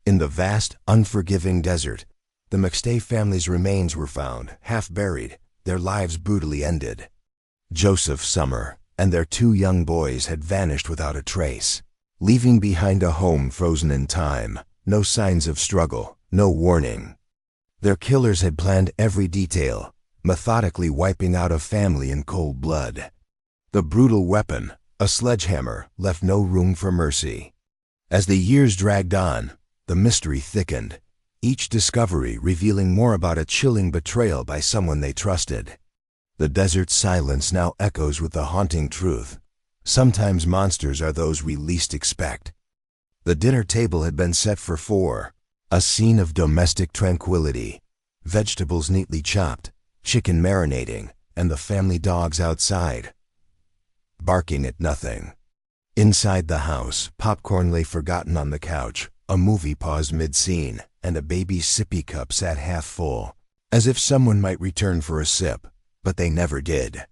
In the vast, unforgiving desert, the McStay family's remains were found, half buried, their lives brutally ended. Joseph, Summer, and their 2 young boys had vanished without a trace, leaving behind a home frozen in time, no signs of struggle, no warning. Their killers had planned every detail, methodically wiping out a family in cold blood. The brutal weapon, a sledgehammer, left no room for mercy. As the years dragged on, the mystery thickened, each discovery revealing more about a chilling betrayal by someone they trusted. The desert's silence now echoes with the haunting truth. Sometimes monsters are those we least expect. The dinner table had been set for 4, a scene of domestic tranquility, vegetables neatly chopped, chicken marinating, and the family dogs outside, barking at nothing. Inside the house, popcorn lay forgotten on the couch, a movie paused mid-scene, and a baby's sippy cup sat half full, as if someone might return for a sip, but they never did.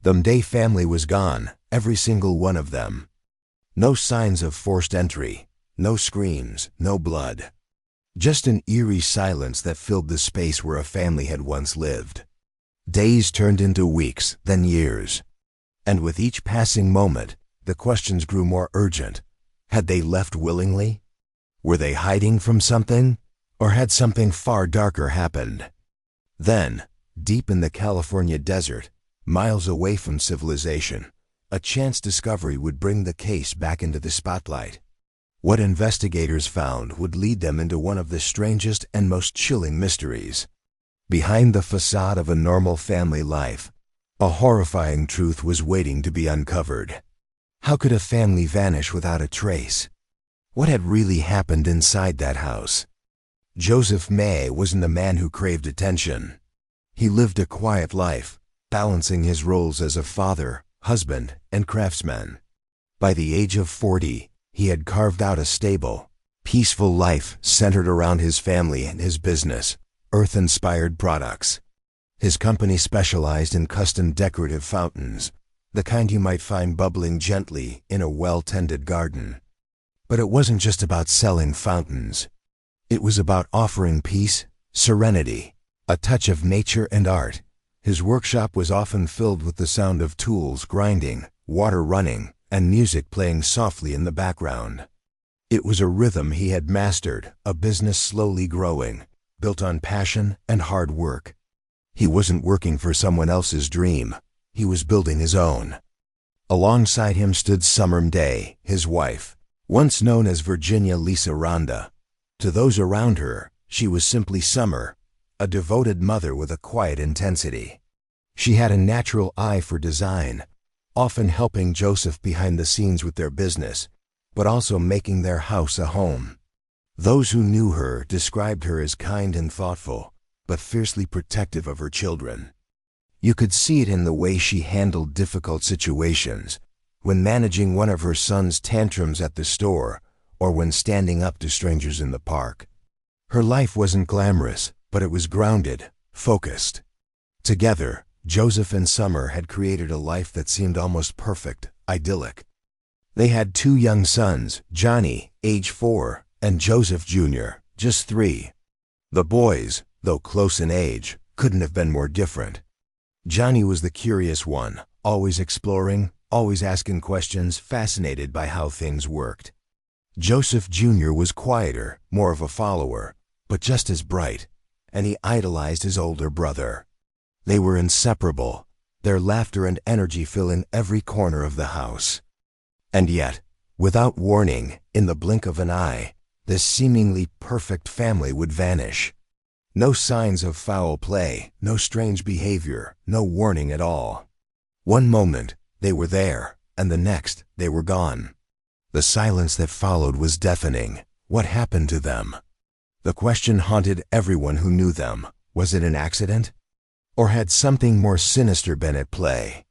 The McStay family was gone, every single one of them. No signs of forced entry, no screams, no blood. Just an eerie silence that filled the space where a family had once lived. Days turned into weeks, then years. And with each passing moment, the questions grew more urgent. Had they left willingly? Were they hiding from something? Or had something far darker happened? Then, deep in the California desert, miles away from civilization, a chance discovery would bring the case back into the spotlight. What investigators found would lead them into one of the strangest and most chilling mysteries. Behind the facade of a normal family life, a horrifying truth was waiting to be uncovered. How could a family vanish without a trace? What had really happened inside that house? Joseph May wasn't a man who craved attention. He lived a quiet life, balancing his roles as a father, husband, and craftsman. By the age of 40, he had carved out a stable, peaceful life centered around his family and his business, Earth-inspired products. His company specialized in custom decorative fountains, the kind you might find bubbling gently in a well-tended garden. But it wasn't just about selling fountains. It was about offering peace, serenity, a touch of nature and art. His workshop was often filled with the sound of tools grinding, water running, and music playing softly in the background. It was a rhythm he had mastered, a business slowly growing, built on passion and hard work. He wasn't working for someone else's dream. He was building his own. Alongside him stood Summer McStay, his wife, once known as Virginia Lisa Rhonda. To those around her, she was simply Summer, a devoted mother with a quiet intensity. She had a natural eye for design, often helping Joseph behind the scenes with their business, but also making their house a home. Those who knew her described her as kind and thoughtful, but fiercely protective of her children. You could see it in the way she handled difficult situations, when managing one of her son's tantrums at the store, or when standing up to strangers in the park. Her life wasn't glamorous, but it was grounded, focused. Together, Joseph and Summer had created a life that seemed almost perfect, idyllic. They had 2 young sons, Johnny, age 4, and Joseph Jr., just 3. The boys, though close in age, couldn't have been more different. Johnny was the curious one, always exploring, always asking questions, fascinated by how things worked. Joseph Jr. was quieter, more of a follower, but just as bright, and he idolized his older brother. They were inseparable, their laughter and energy filling every corner of the house. And yet, without warning, in the blink of an eye, this seemingly perfect family would vanish. No signs of foul play, no strange behavior, no warning at all. One moment, they were there, and the next, they were gone. The silence that followed was deafening. What happened to them? The question haunted everyone who knew them. Was it an accident? Or had something more sinister been at play?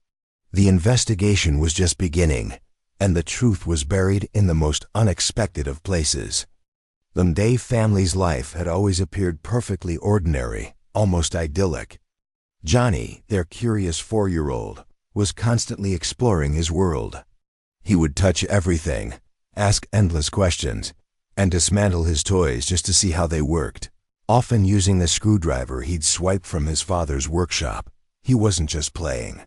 The investigation was just beginning, and the truth was buried in the most unexpected of places. The McStay family's life had always appeared perfectly ordinary, almost idyllic. Johnny, their curious 4-year-old, was constantly exploring his world. He would touch everything, ask endless questions, and dismantle his toys just to see how they worked, often using the screwdriver he'd swiped from his father's workshop. He wasn't just playing.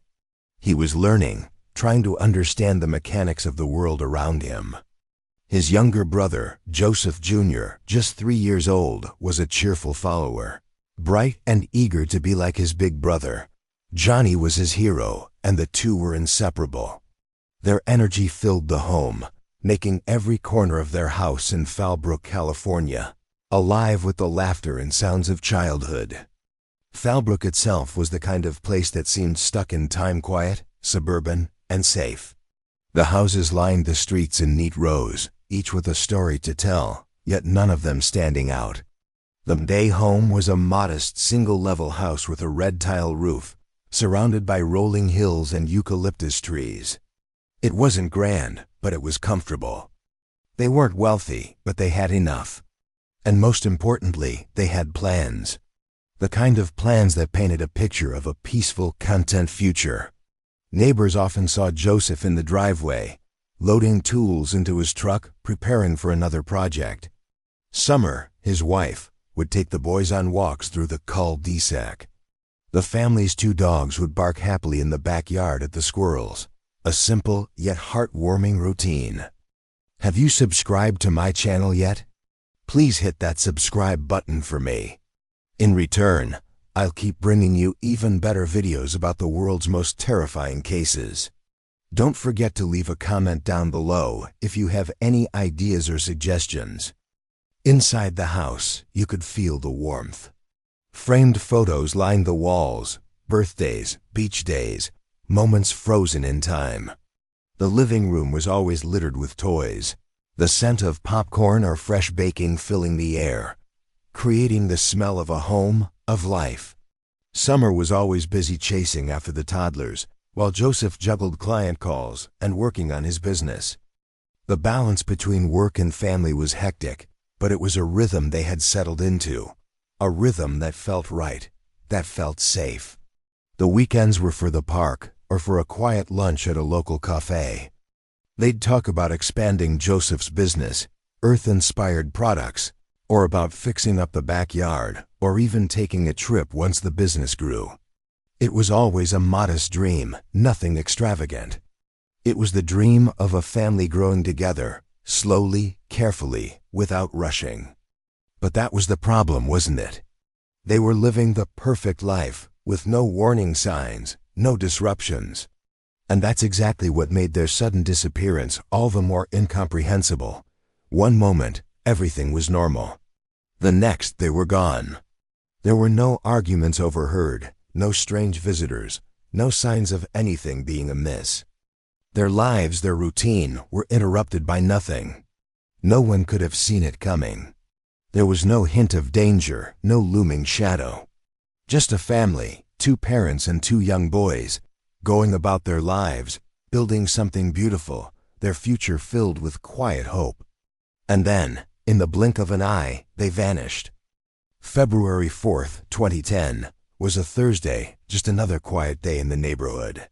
He was learning, trying to understand the mechanics of the world around him. His younger brother, Joseph Jr., just 3 years old, was a cheerful follower. Bright and eager to be like his big brother, Johnny was his hero, and the two were inseparable. Their energy filled the home, making every corner of their house in Fallbrook, California, alive with the laughter and sounds of childhood. Fallbrook itself was the kind of place that seemed stuck in time, quiet, suburban, and safe. The houses lined the streets in neat rows, each with a story to tell, yet none of them standing out. The McStay home was a modest single-level house with a red tile roof, surrounded by rolling hills and eucalyptus trees. It wasn't grand, but it was comfortable. They weren't wealthy, but they had enough. And most importantly, they had plans. The kind of plans that painted a picture of a peaceful, content future. Neighbors often saw Joseph in the driveway, loading tools into his truck, preparing for another project. Summer, his wife, would take the boys on walks through the cul-de-sac. The family's 2 dogs would bark happily in the backyard at the squirrels, a simple yet heartwarming routine. Have you subscribed to my channel yet? Please hit that subscribe button for me. In return, I'll keep bringing you even better videos about the world's most terrifying cases. Don't forget to leave a comment down below if you have any ideas or suggestions. Inside the house, you could feel the warmth. Framed photos lined the walls, birthdays, beach days, moments frozen in time. The living room was always littered with toys, the scent of popcorn or fresh baking filling the air, creating the smell of a home, of life. Summer was always busy chasing after the toddlers, while Joseph juggled client calls and working on his business. The balance between work and family was hectic, but it was a rhythm they had settled into, a rhythm that felt right, that felt safe. The weekends were for the park or for a quiet lunch at a local cafe. They'd talk about expanding Joseph's business, earth-inspired products, or about fixing up the backyard, or even taking a trip once the business grew. It was always a modest dream, nothing extravagant. It was the dream of a family growing together, slowly, carefully, without rushing. But that was the problem, wasn't it? They were living the perfect life, with no warning signs, no disruptions. And that's exactly what made their sudden disappearance all the more incomprehensible. One moment, everything was normal. The next, they were gone. There were no arguments overheard, no strange visitors, no signs of anything being amiss. Their lives, their routine, were interrupted by nothing. No one could have seen it coming. There was no hint of danger, no looming shadow. Just a family, 2 parents and 2 young boys, going about their lives, building something beautiful, their future filled with quiet hope. And then, in the blink of an eye, they vanished. February 4th, 2010, was a Thursday, just another quiet day in the neighborhood.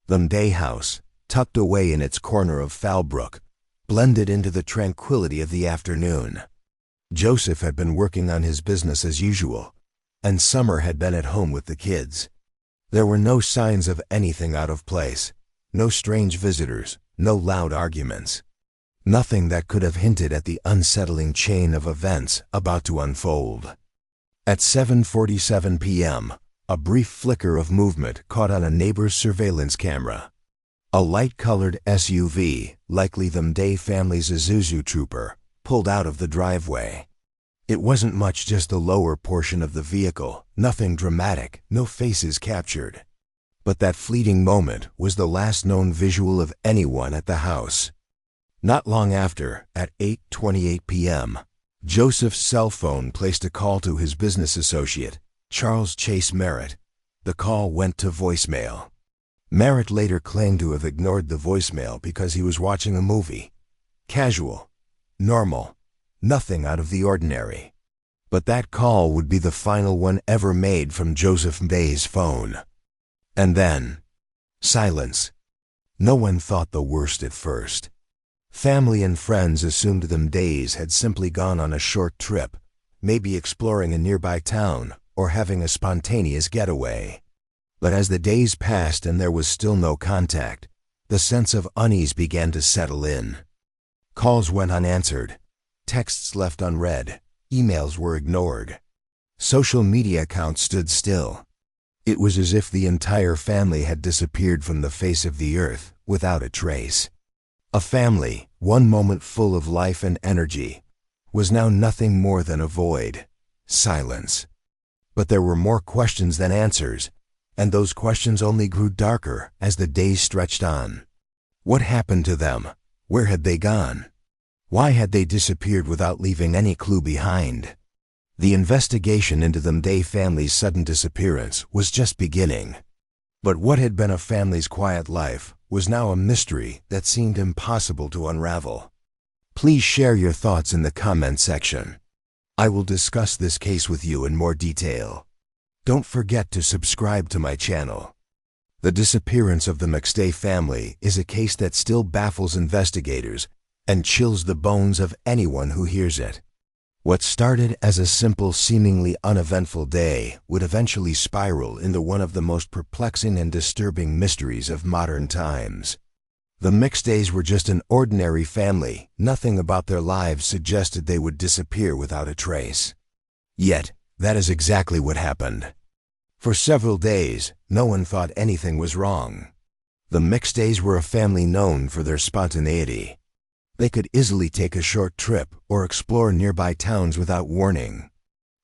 The McStay house, tucked away in its corner of Fallbrook, blended into the tranquility of the afternoon. Joseph had been working on his business as usual, and Summer had been at home with the kids. There were no signs of anything out of place, no strange visitors, no loud arguments. Nothing that could have hinted at the unsettling chain of events about to unfold. At 7:47 p.m., a brief flicker of movement caught on a neighbor's surveillance camera. A light-colored SUV, likely the McStay family's Isuzu Trooper, pulled out of the driveway. It wasn't much, just the lower portion of the vehicle, nothing dramatic, no faces captured. But that fleeting moment was the last known visual of anyone at the house. Not long after, at 8:28 p.m., Joseph's cell phone placed a call to his business associate, Charles Chase Merritt. The call went to voicemail. Merritt later claimed to have ignored the voicemail because he was watching a movie. Casual, normal, nothing out of the ordinary. But that call would be the final one ever made from Joseph McStay's phone. And then, silence. No one thought the worst at first. Family and friends assumed them days had simply gone on a short trip, maybe exploring a nearby town or having a spontaneous getaway. But as the days passed and there was still no contact, the sense of unease began to settle in. Calls went unanswered, texts left unread, emails were ignored. Social media accounts stood still. It was as if the entire family had disappeared from the face of the earth without a trace. A family, one moment full of life and energy, was now nothing more than a void, silence. But there were more questions than answers, and those questions only grew darker as the days stretched on. What happened to them? Where had they gone? Why had they disappeared without leaving any clue behind? The investigation into the McStay family's sudden disappearance was just beginning. But what had been a family's quiet life was now a mystery that seemed impossible to unravel. Please share your thoughts in the comment section. I will discuss this case with you in more detail. Don't forget to subscribe to my channel. The disappearance of the McStay family is a case that still baffles investigators and chills the bones of anyone who hears it. What started as a simple, seemingly uneventful day would eventually spiral into one of the most perplexing and disturbing mysteries of modern times. The McStays were just an ordinary family. Nothing about their lives suggested they would disappear without a trace. Yet, that is exactly what happened. For several days, no one thought anything was wrong. The McStays were a family known for their spontaneity. They could easily take a short trip or explore nearby towns without warning.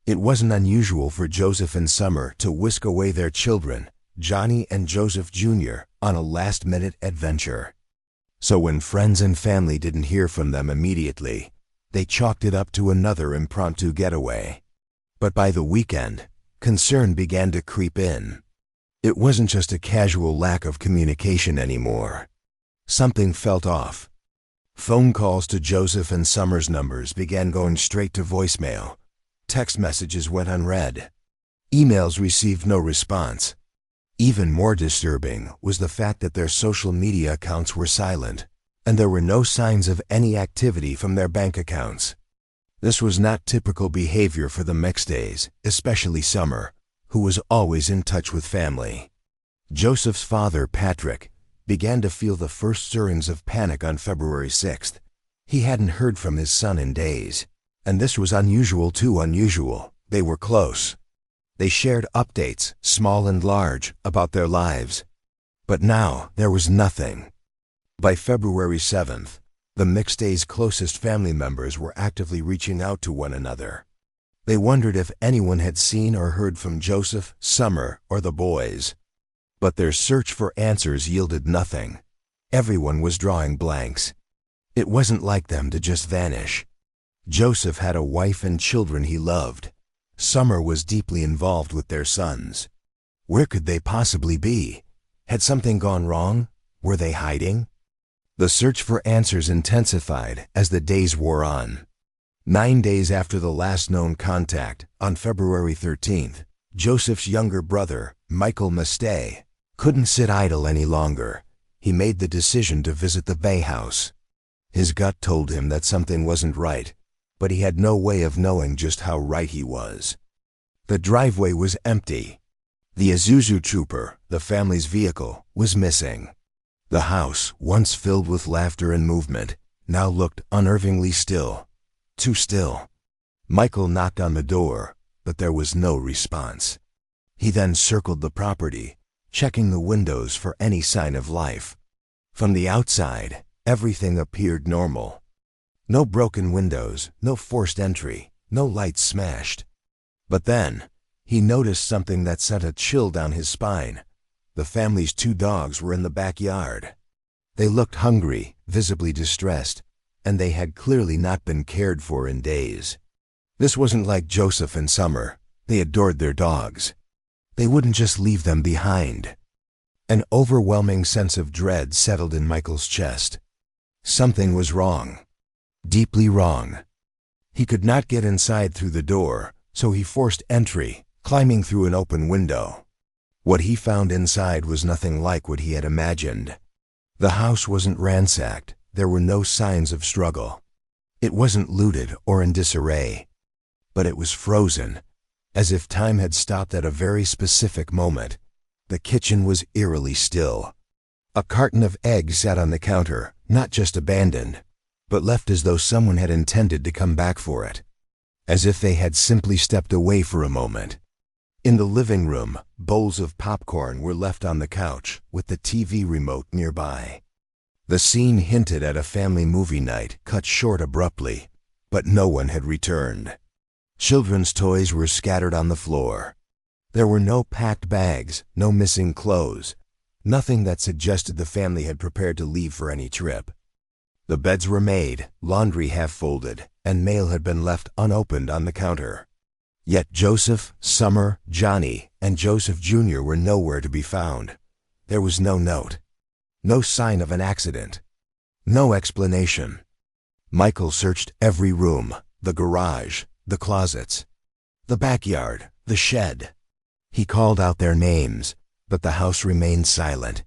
It wasn't unusual for Joseph and Summer to whisk away their children, Johnny and Joseph Jr., on a last-minute adventure. So when friends and family didn't hear from them immediately, they chalked it up to another impromptu getaway. But by the weekend, concern began to creep in. It wasn't just a casual lack of communication anymore. Something felt off. Phone calls to Joseph and Summer's numbers began going straight to voicemail. Text messages went unread. Emails received no response. Even more disturbing was the fact that their social media accounts were silent, and there were no signs of any activity from their bank accounts. This was not typical behavior for the McStays, especially Summer, who was always in touch with family. Joseph's father, Patrick, began to feel the first stirrings of panic on February 6th. He hadn't heard from his son in days, and this was unusual too unusual. They were close. They shared updates, small and large, about their lives. But now there was nothing. By February 7th, the McStays' closest family members were actively reaching out to one another. They wondered if anyone had seen or heard from Joseph, Summer, or the boys. But their search for answers yielded nothing. Everyone was drawing blanks. It wasn't like them to just vanish. Joseph had a wife and children he loved. Summer was deeply involved with their sons. Where could they possibly be? Had something gone wrong? Were they hiding? The search for answers intensified as the days wore on. 9 days after the last known contact, on February 13th, Joseph's younger brother, McStay, couldn't sit idle any longer. He made the decision to visit the Bay House. His gut told him that something wasn't right, but he had no way of knowing just how right he was. The driveway was empty. The Isuzu Trooper, the family's vehicle, was missing. The house, once filled with laughter and movement, now looked unnervingly still. Too still. Michael knocked on the door, but there was no response. He then circled the property, checking the windows for any sign of life. From the outside, everything appeared normal. No broken windows, no forced entry, no lights smashed. But then, he noticed something that sent a chill down his spine. The family's 2 dogs were in the backyard. They looked hungry, visibly distressed, and they had clearly not been cared for in days. This wasn't like Joseph and Summer. They adored their dogs. They wouldn't just leave them behind. An overwhelming sense of dread settled in Michael's chest. Something was wrong. Deeply wrong. He could not get inside through the door, so he forced entry, climbing through an open window. What he found inside was nothing like what he had imagined. The house wasn't ransacked. there were no signs of struggle. It wasn't looted or in disarray, but it was frozen, as if time had stopped at a very specific moment. The kitchen was eerily still. A carton of eggs sat on the counter, not just abandoned, but left as though someone had intended to come back for it, as if they had simply stepped away for a moment. In the living room, bowls of popcorn were left on the couch, with the TV remote nearby. The scene hinted at a family movie night cut short abruptly, but no one had returned. Children's toys were scattered on the floor. There were no packed bags, no missing clothes, nothing that suggested the family had prepared to leave for any trip. The beds were made, laundry half folded, and mail had been left unopened on the counter. Yet Joseph, Summer, Johnny, and Joseph Jr. were nowhere to be found. There was no note. No sign of an accident. No explanation. Michael searched every room, the garage, the closets, the backyard, the shed. He called out their names, but the house remained silent.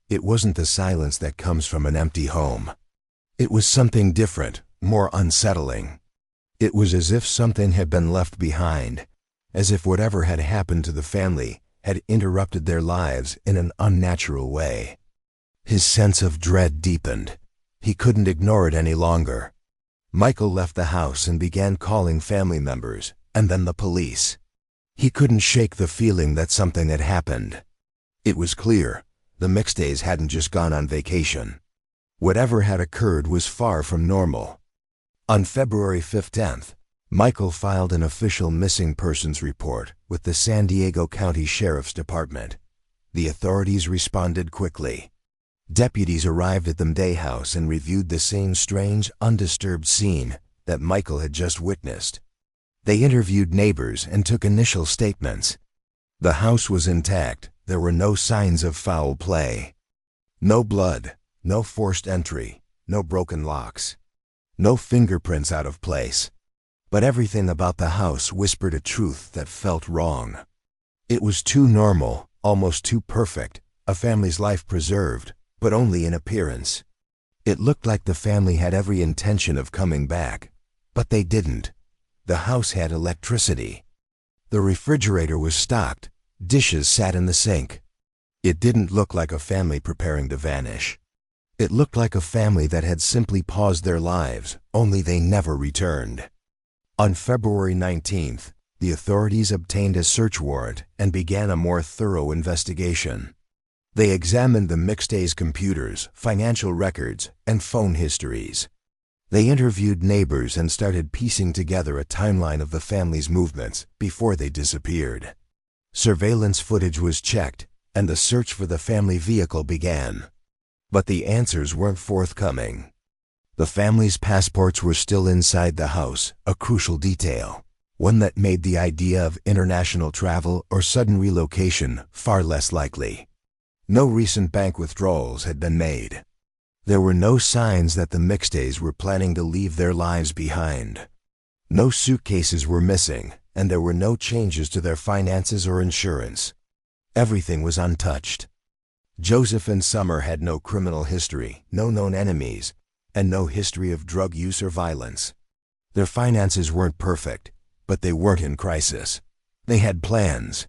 It wasn't the silence that comes from an empty home. It was something different, more unsettling. It was as if something had been left behind, as if whatever had happened to the family had interrupted their lives in an unnatural way. His sense of dread deepened. He couldn't ignore it any longer. Michael left the house and began calling family members, and then the police. He couldn't shake the feeling that something had happened. It was clear, the McStays hadn't just gone on vacation. Whatever had occurred was far from normal. On February 15th, Michael filed an official missing persons report with the San Diego County Sheriff's Department. The authorities responded quickly. Deputies arrived at the McStay house and reviewed the same strange, undisturbed scene that Michael had just witnessed. They interviewed neighbors and took initial statements. The house was intact. There were no signs of foul play. No blood, no forced entry, no broken locks, no fingerprints out of place. But everything about the house whispered a truth that felt wrong. It was too normal, almost too perfect, a family's life preserved, but only in appearance. It looked like the family had every intention of coming back, but they didn't. The house had electricity. The refrigerator was stocked. Dishes sat in the sink. It didn't look like a family preparing to vanish. It looked like a family that had simply paused their lives, only they never returned. On February 19th, the authorities obtained a search warrant and began a more thorough investigation. They examined the McStays' computers, financial records, and phone histories. They interviewed neighbors and started piecing together a timeline of the family's movements before they disappeared. Surveillance footage was checked, and the search for the family vehicle began. But the answers weren't forthcoming. The family's passports were still inside the house, a crucial detail, one that made the idea of international travel or sudden relocation far less likely. No recent bank withdrawals had been made. There were no signs that the McStays were planning to leave their lives behind. No suitcases were missing, and there were no changes to their finances or insurance. Everything was untouched. Joseph and Summer had no criminal history, no known enemies, and no history of drug use or violence. Their finances weren't perfect, but they weren't in crisis. They had plans.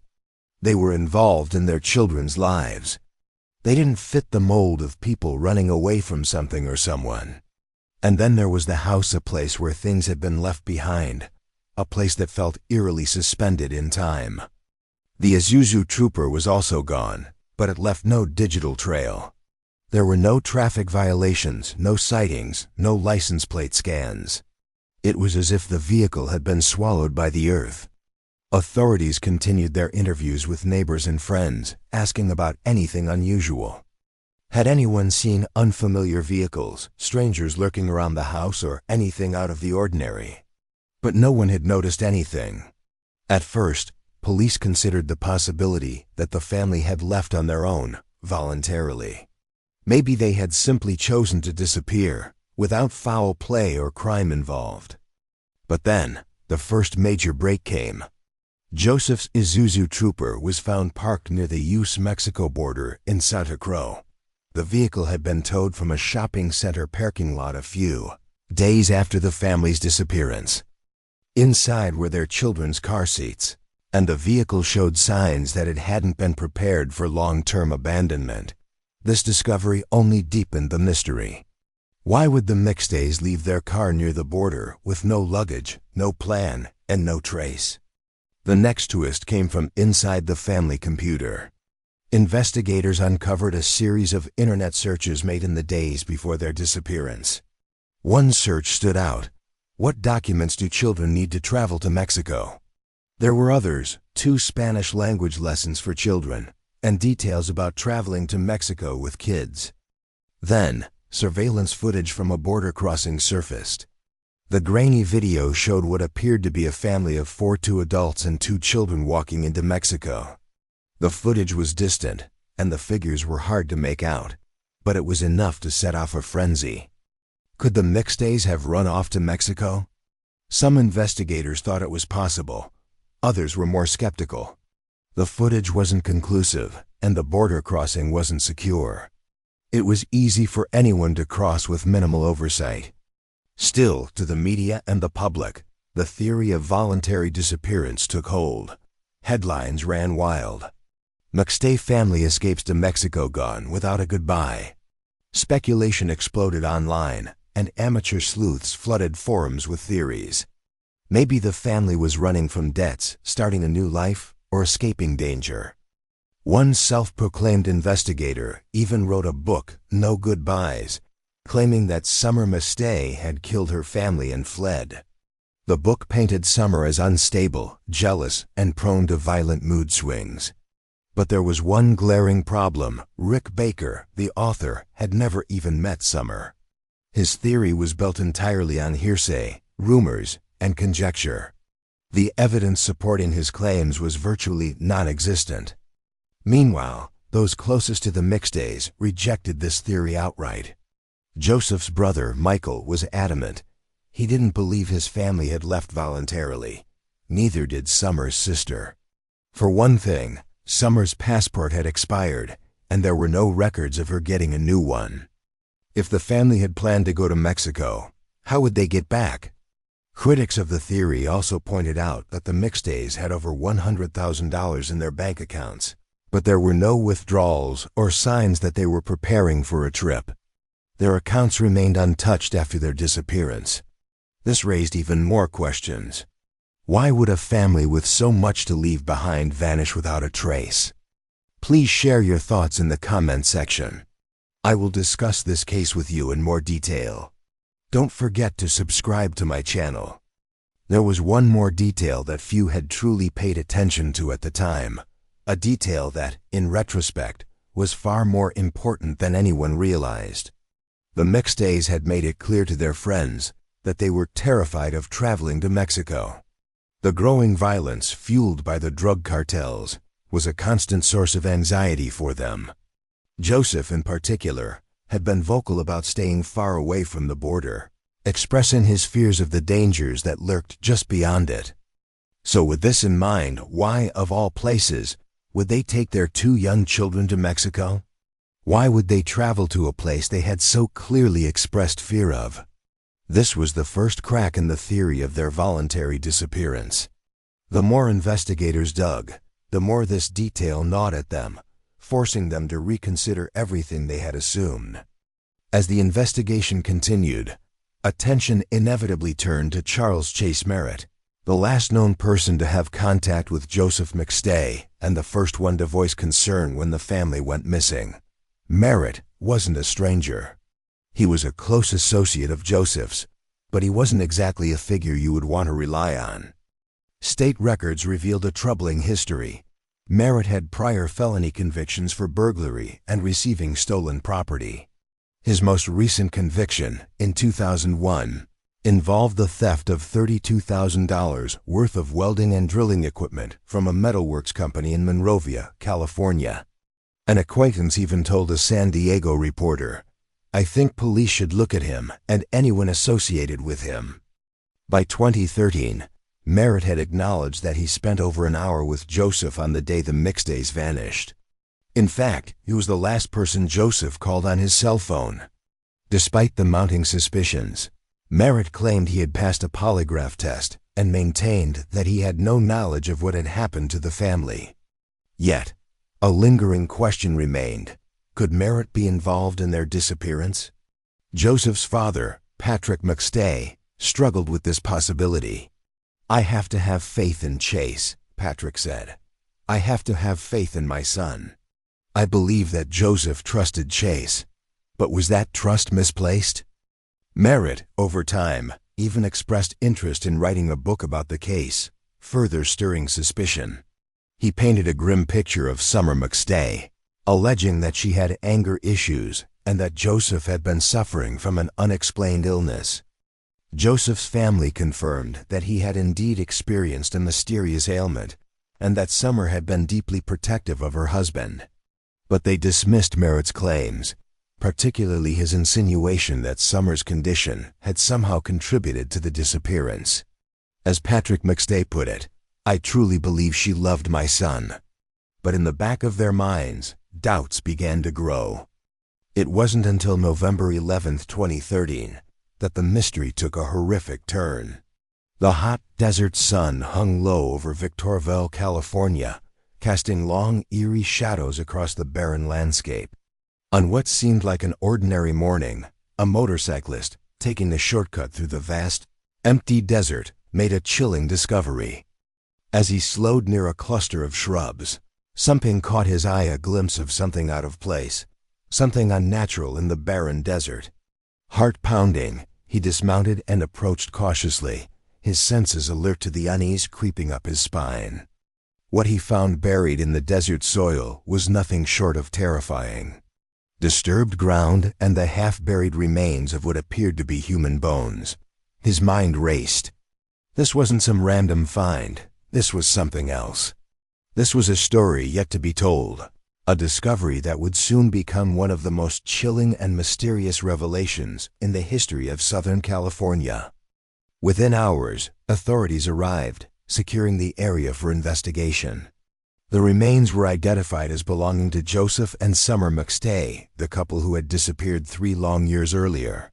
They were involved in their children's lives. They didn't fit the mold of people running away from something or someone. And then there was the house, a place where things had been left behind, a place that felt eerily suspended in time. The Isuzu Trooper was also gone, but it left no digital trail. There were no traffic violations, no sightings, no license plate scans. It was as if the vehicle had been swallowed by the earth. Authorities continued their interviews with neighbors and friends, asking about anything unusual. Had anyone seen unfamiliar vehicles, strangers lurking around the house, or anything out of the ordinary? But no one had noticed anything. At first, police considered the possibility that the family had left on their own, voluntarily. Maybe they had simply chosen to disappear, without foul play or crime involved. But then, the first major break came. Joseph's Isuzu Trooper was found parked near the U.S.-Mexico border in Santa Cruz. The vehicle had been towed from a shopping center parking lot a few days after the family's disappearance. Inside were their children's car seats, and the vehicle showed signs that it hadn't been prepared for long-term abandonment. This discovery only deepened the mystery. Why would the McStays leave their car near the border with no luggage, no plan, and no trace? The next twist came from inside the family computer. Investigators uncovered a series of internet searches made in the days before their disappearance. One search stood out. What documents do children need to travel to Mexico? There were others, 2 Spanish language lessons for children, and details about traveling to Mexico with kids. Then, surveillance footage from a border crossing surfaced. The grainy video showed what appeared to be a family of 2 adults and 2 children walking into Mexico. The footage was distant, and the figures were hard to make out, but it was enough to set off a frenzy. Could the McStays have run off to Mexico? Some investigators thought it was possible. Others were more skeptical. The footage wasn't conclusive, and the border crossing wasn't secure. It was easy for anyone to cross with minimal oversight. Still, to the media and the public, the theory of voluntary disappearance took hold. Headlines ran wild. McStay family escapes to Mexico gone without a goodbye. Speculation exploded online, and amateur sleuths flooded forums with theories. Maybe the family was running from debts, starting a new life, or escaping danger. One self-proclaimed investigator even wrote a book, No Goodbyes, claiming that Summer McStay had killed her family and fled. The book painted Summer as unstable, jealous, and prone to violent mood swings. But there was one glaring problem. Rick Baker, the author, had never even met Summer. His theory was built entirely on hearsay, rumors, and conjecture. The evidence supporting his claims was virtually non-existent. Meanwhile, those closest to the McStays rejected this theory outright. Joseph's brother, Michael, was adamant. He didn't believe his family had left voluntarily. Neither did Summer's sister. For one thing, Summer's passport had expired, and there were no records of her getting a new one. If the family had planned to go to Mexico, how would they get back? Critics of the theory also pointed out that the McStays had over $100,000 in their bank accounts, but there were no withdrawals or signs that they were preparing for a trip. Their accounts remained untouched after their disappearance. This raised even more questions. Why would a family with so much to leave behind vanish without a trace? Please share your thoughts in the comment section. I will discuss this case with you in more detail. Don't forget to subscribe to my channel. There was one more detail that few had truly paid attention to at the time, a detail that, in retrospect, was far more important than anyone realized. The McStays had made it clear to their friends that they were terrified of traveling to Mexico. The growing violence fueled by the drug cartels was a constant source of anxiety for them. Joseph, in particular, had been vocal about staying far away from the border, expressing his fears of the dangers that lurked just beyond it. So with this in mind, why, of all places, would they take their 2 young children to Mexico? Why would they travel to a place they had so clearly expressed fear of? This was the first crack in the theory of their voluntary disappearance. The more investigators dug, the more this detail gnawed at them, forcing them to reconsider everything they had assumed. As the investigation continued, attention inevitably turned to Charles Chase Merritt, the last known person to have contact with Joseph McStay and the first one to voice concern when the family went missing. Merritt wasn't a stranger. He was a close associate of Joseph's, but he wasn't exactly a figure you would want to rely on. State records revealed a troubling history. Merritt had prior felony convictions for burglary and receiving stolen property. His most recent conviction, in 2001, involved the theft of $32,000 worth of welding and drilling equipment from a metalworks company in Monrovia, California. An acquaintance even told a San Diego reporter, "I think police should look at him and anyone associated with him." By 2013, Merritt had acknowledged that he spent over an hour with Joseph on the day the McStays vanished. In fact, he was the last person Joseph called on his cell phone. Despite the mounting suspicions, Merritt claimed he had passed a polygraph test and maintained that he had no knowledge of what had happened to the family. Yet, a lingering question remained. Could Merritt be involved in their disappearance? Joseph's father, Patrick McStay, struggled with this possibility. "I have to have faith in Chase," Patrick said. "I have to have faith in my son. I believe that Joseph trusted Chase. But was that trust misplaced?" Merritt, over time, even expressed interest in writing a book about the case, further stirring suspicion. He painted a grim picture of Summer McStay, alleging that she had anger issues and that Joseph had been suffering from an unexplained illness. Joseph's family confirmed that he had indeed experienced a mysterious ailment and that Summer had been deeply protective of her husband. But they dismissed Merritt's claims, particularly his insinuation that Summer's condition had somehow contributed to the disappearance. As Patrick McStay put it, "I truly believe she loved my son." But in the back of their minds, doubts began to grow. It wasn't until November 11, 2013, that the mystery took a horrific turn. The hot desert sun hung low over Victorville, California, casting long, eerie shadows across the barren landscape. On what seemed like an ordinary morning, a motorcyclist, taking the shortcut through the vast, empty desert, made a chilling discovery. As he slowed near a cluster of shrubs, something caught his eye, a glimpse of something out of place, something unnatural in the barren desert. Heart pounding, he dismounted and approached cautiously, his senses alert to the unease creeping up his spine. What he found buried in the desert soil was nothing short of terrifying. Disturbed ground and the half-buried remains of what appeared to be human bones. His mind raced. This wasn't some random find. This was something else. This was a story yet to be told, a discovery that would soon become one of the most chilling and mysterious revelations in the history of Southern California. Within hours, authorities arrived, securing the area for investigation. The remains were identified as belonging to Joseph and Summer McStay, the couple who had disappeared 3 long years earlier.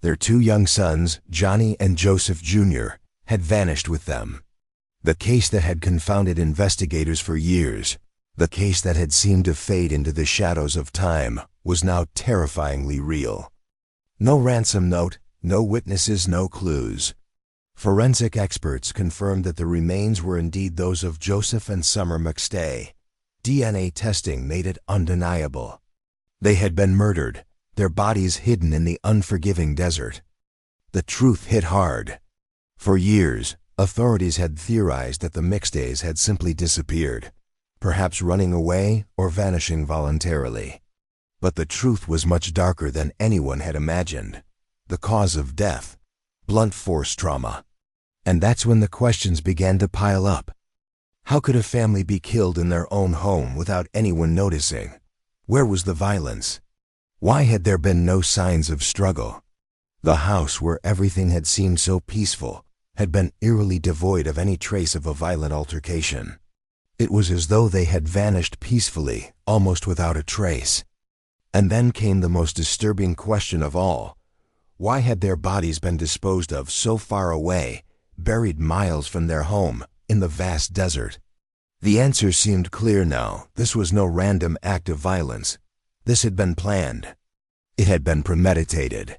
Their 2 young sons, Johnny and Joseph Jr., had vanished with them. The case that had confounded investigators for years, the case that had seemed to fade into the shadows of time, was now terrifyingly real. No ransom note, no witnesses, no clues. Forensic experts confirmed that the remains were indeed those of Joseph and Summer McStay. DNA testing made it undeniable. They had been murdered, their bodies hidden in the unforgiving desert. The truth hit hard. For years, authorities had theorized that the McStays had simply disappeared, perhaps running away or vanishing voluntarily. But the truth was much darker than anyone had imagined. The cause of death: blunt force trauma. And that's when the questions began to pile up. How could a family be killed in their own home without anyone noticing? Where was the violence? Why had there been no signs of struggle? The house where everything had seemed so peaceful had been eerily devoid of any trace of a violent altercation. It was as though they had vanished peacefully, almost without a trace. And then came the most disturbing question of all. Why had their bodies been disposed of so far away, buried miles from their home, in the vast desert? The answer seemed clear now. This was no random act of violence. This had been planned. It had been premeditated.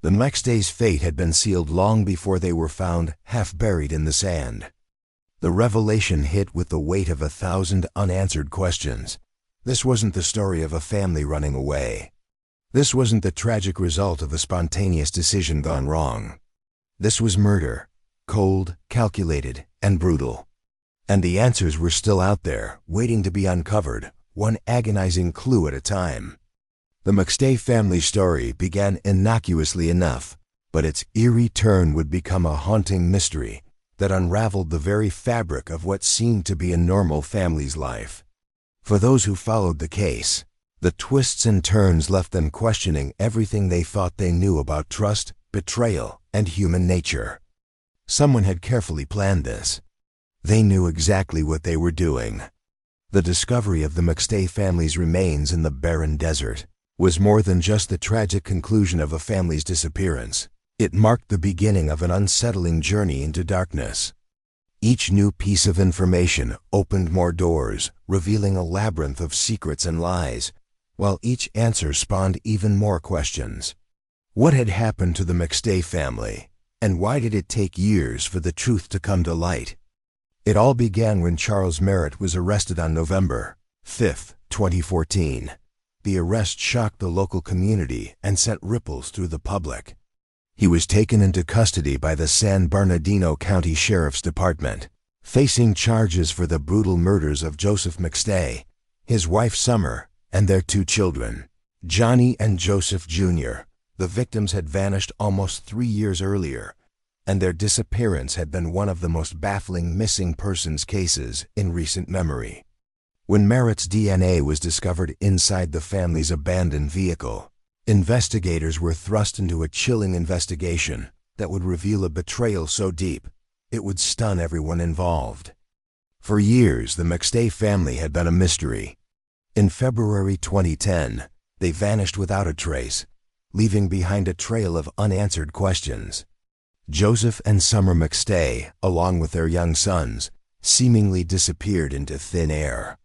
The McStay's fate had been sealed long before they were found, half buried in the sand. The revelation hit with the weight of 1,000 unanswered questions. This wasn't the story of a family running away. This wasn't the tragic result of a spontaneous decision gone wrong. This was murder, cold, calculated, and brutal. And the answers were still out there, waiting to be uncovered, one agonizing clue at a time. The McStay family story began innocuously enough, but its eerie turn would become a haunting mystery that unraveled the very fabric of what seemed to be a normal family's life. For those who followed the case, the twists and turns left them questioning everything they thought they knew about trust, betrayal, and human nature. Someone had carefully planned this. They knew exactly what they were doing. The discovery of the McStay family's remains in the barren desert was more than just the tragic conclusion of a family's disappearance. It marked the beginning of an unsettling journey into darkness. Each new piece of information opened more doors, revealing a labyrinth of secrets and lies, while each answer spawned even more questions. What had happened to the McStay family, and why did it take years for the truth to come to light? It all began when Charles Merritt was arrested on November 5, 2014. The arrest shocked the local community and sent ripples through the public. He was taken into custody by the San Bernardino County Sheriff's Department, facing charges for the brutal murders of Joseph McStay, his wife Summer, and their 2 children, Johnny and Joseph Jr. The victims had vanished almost 3 years earlier, and their disappearance had been one of the most baffling missing persons cases in recent memory. When Merritt's DNA was discovered inside the family's abandoned vehicle, investigators were thrust into a chilling investigation that would reveal a betrayal so deep it would stun everyone involved. For years, the McStay family had been a mystery. In February 2010, they vanished without a trace, leaving behind a trail of unanswered questions. Joseph and Summer McStay, along with their young sons, seemingly disappeared into thin air.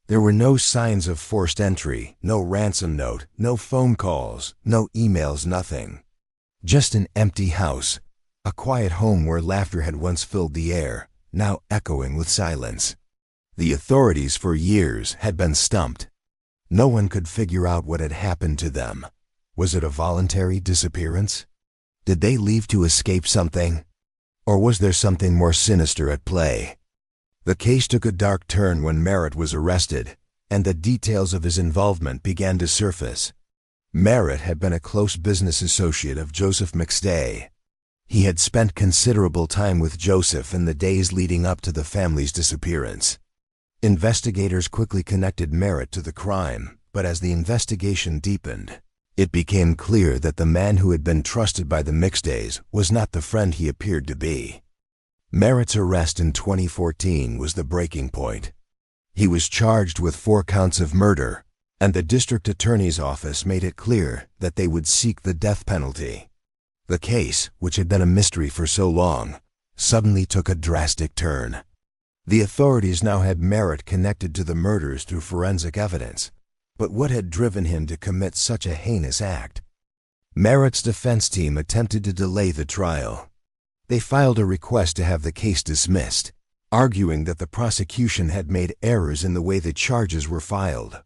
There were no signs of forced entry, no ransom note, no phone calls, no emails, nothing. Just an empty house, a quiet home where laughter had once filled the air, now echoing with silence. The authorities for years had been stumped. No one could figure out what had happened to them. Was it a voluntary disappearance? Did they leave to escape something? Or was there something more sinister at play? The case took a dark turn when Merritt was arrested, and the details of his involvement began to surface. Merritt had been a close business associate of Joseph McStay. He had spent considerable time with Joseph in the days leading up to the family's disappearance. Investigators quickly connected Merritt to the crime, but as the investigation deepened, it became clear that the man who had been trusted by the McStays was not the friend he appeared to be. Merritt's arrest in 2014 was the breaking point. He was charged with 4 counts of murder, and the district attorney's office made it clear that they would seek the death penalty. The case, which had been a mystery for so long, suddenly took a drastic turn. The authorities now had Merritt connected to the murders through forensic evidence. But what had driven him to commit such a heinous act? Merritt's defense team attempted to delay the trial. They filed a request to have the case dismissed, arguing that the prosecution had made errors in the way the charges were filed.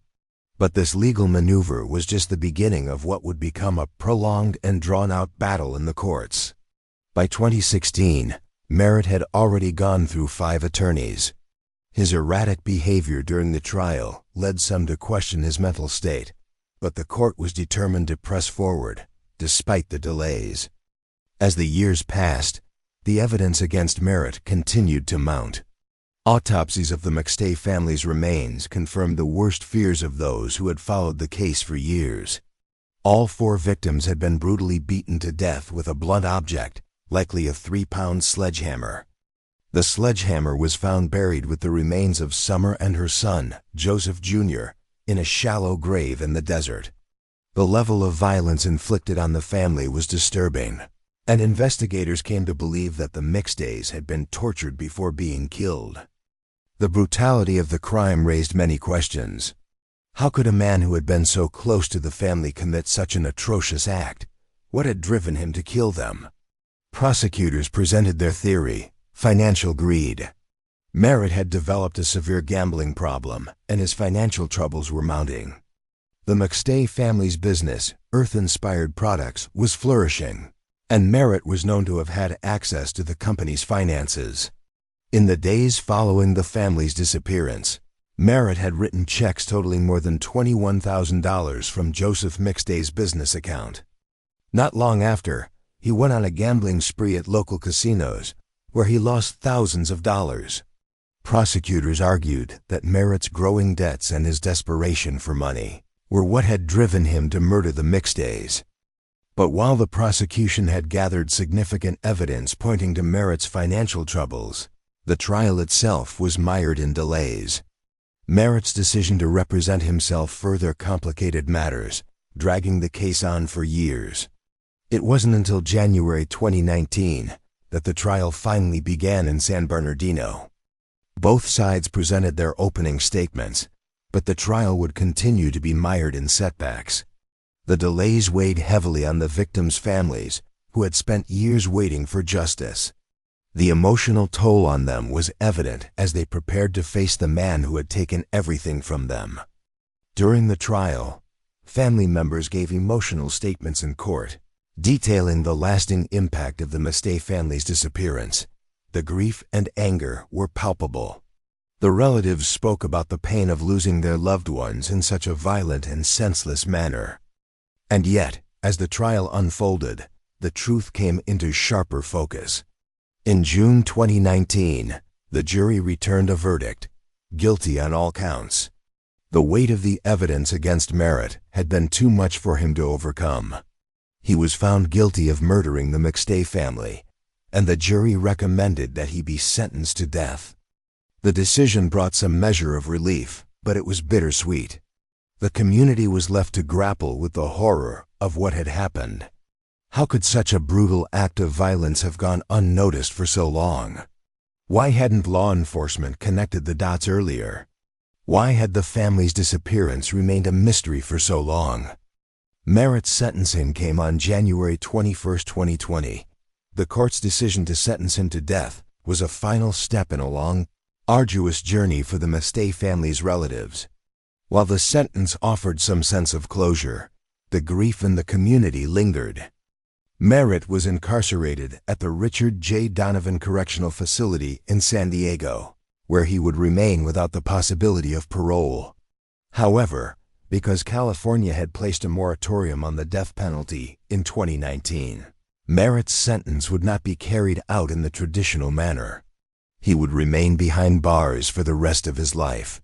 But this legal maneuver was just the beginning of what would become a prolonged and drawn-out battle in the courts. By 2016, Merritt had already gone through 5 attorneys. His erratic behavior during the trial led some to question his mental state, but the court was determined to press forward, despite the delays. As the years passed, the evidence against Merritt continued to mount. Autopsies of the McStay family's remains confirmed the worst fears of those who had followed the case for years. All 4 victims had been brutally beaten to death with a blunt object, likely a 3-pound sledgehammer. The sledgehammer was found buried with the remains of Summer and her son, Joseph Jr., in a shallow grave in the desert. The level of violence inflicted on the family was disturbing, and investigators came to believe that the McStays had been tortured before being killed. The brutality of the crime raised many questions. How could a man who had been so close to the family commit such an atrocious act? What had driven him to kill them? Prosecutors presented their theory: financial greed. Merritt had developed a severe gambling problem, and his financial troubles were mounting. The McStay family's business, Earth-Inspired Products, was flourishing, and Merritt was known to have had access to the company's finances. In the days following the family's disappearance, Merritt had written checks totaling more than $21,000 from Joseph McStay's business account. Not long after, he went on a gambling spree at local casinos, where he lost thousands of dollars. Prosecutors argued that Merritt's growing debts and his desperation for money were what had driven him to murder the McStays. But while the prosecution had gathered significant evidence pointing to Merritt's financial troubles, the trial itself was mired in delays. Merritt's decision to represent himself further complicated matters, dragging the case on for years. It wasn't until January 2019 that the trial finally began in San Bernardino. Both sides presented their opening statements, but the trial would continue to be mired in setbacks. The delays weighed heavily on the victims' families, who had spent years waiting for justice. The emotional toll on them was evident as they prepared to face the man who had taken everything from them. During the trial, family members gave emotional statements in court, detailing the lasting impact of the McStay family's disappearance. The grief and anger were palpable. The relatives spoke about the pain of losing their loved ones in such a violent and senseless manner. And yet, as the trial unfolded, the truth came into sharper focus. In June 2019, the jury returned a verdict, guilty on all counts. The weight of the evidence against Merritt had been too much for him to overcome. He was found guilty of murdering the McStay family, and the jury recommended that he be sentenced to death. The decision brought some measure of relief, but it was bittersweet. The community was left to grapple with the horror of what had happened. How could such a brutal act of violence have gone unnoticed for so long? Why hadn't law enforcement connected the dots earlier? Why had the family's disappearance remained a mystery for so long? Merritt's sentencing came on January 21, 2020. The court's decision to sentence him to death was a final step in a long, arduous journey for the McStay family's relatives. While the sentence offered some sense of closure, the grief in the community lingered. Merritt was incarcerated at the Richard J. Donovan Correctional Facility in San Diego, where he would remain without the possibility of parole. However, because California had placed a moratorium on the death penalty in 2019, Merritt's sentence would not be carried out in the traditional manner. He would remain behind bars for the rest of his life.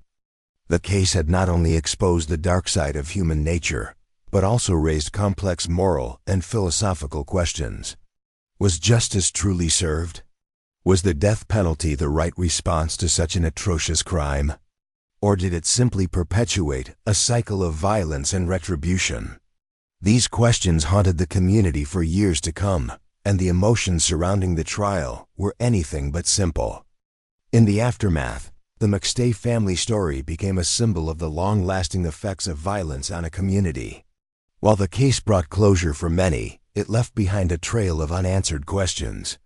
The case had not only exposed the dark side of human nature, but also raised complex moral and philosophical questions. Was justice truly served? Was the death penalty the right response to such an atrocious crime? Or did it simply perpetuate a cycle of violence and retribution? These questions haunted the community for years to come, and the emotions surrounding the trial were anything but simple. In the aftermath, the McStay family story became a symbol of the long-lasting effects of violence on a community. While the case brought closure for many, it left behind a trail of unanswered questions.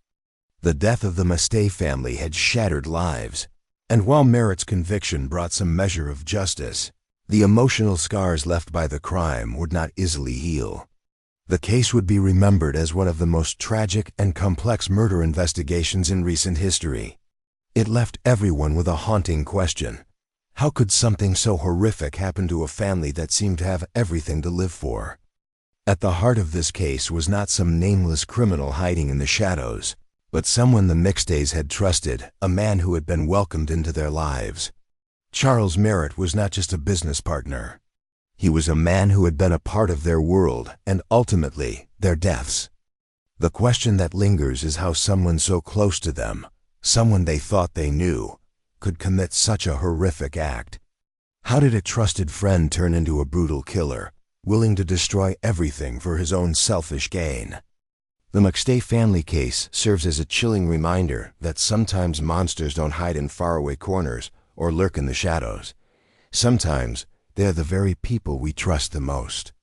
The death of the McStay family had shattered lives, and while Merritt's conviction brought some measure of justice, the emotional scars left by the crime would not easily heal. The case would be remembered as one of the most tragic and complex murder investigations in recent history. It left everyone with a haunting question. How could something so horrific happen to a family that seemed to have everything to live for? At the heart of this case was not some nameless criminal hiding in the shadows, but someone the McStays had trusted, a man who had been welcomed into their lives. Charles Merritt was not just a business partner. He was a man who had been a part of their world and ultimately their deaths. The question that lingers is how someone so close to them, someone they thought they knew, could commit such a horrific act. How did a trusted friend turn into a brutal killer, willing to destroy everything for his own selfish gain? The McStay family case serves as a chilling reminder that sometimes monsters don't hide in faraway corners or lurk in the shadows. Sometimes they are the very people we trust the most.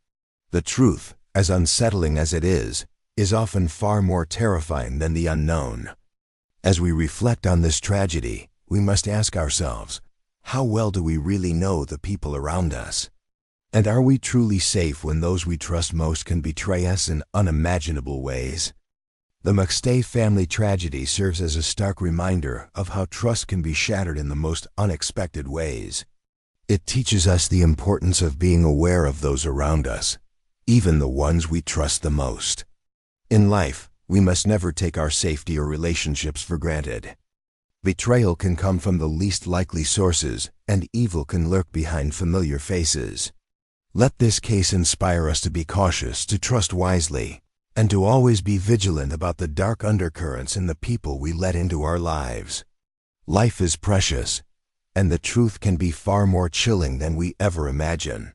The truth, as unsettling as it is often far more terrifying than the unknown. As we reflect on this tragedy, we must ask ourselves, how well do we really know the people around us? And are we truly safe when those we trust most can betray us in unimaginable ways? The McStay family tragedy serves as a stark reminder of how trust can be shattered in the most unexpected ways. It teaches us the importance of being aware of those around us, even the ones we trust the most. In life, we must never take our safety or relationships for granted. Betrayal can come from the least likely sources, and evil can lurk behind familiar faces. Let this case inspire us to be cautious, to trust wisely, and to always be vigilant about the dark undercurrents in the people we let into our lives. Life is precious, And the truth can be far more chilling than we ever imagine.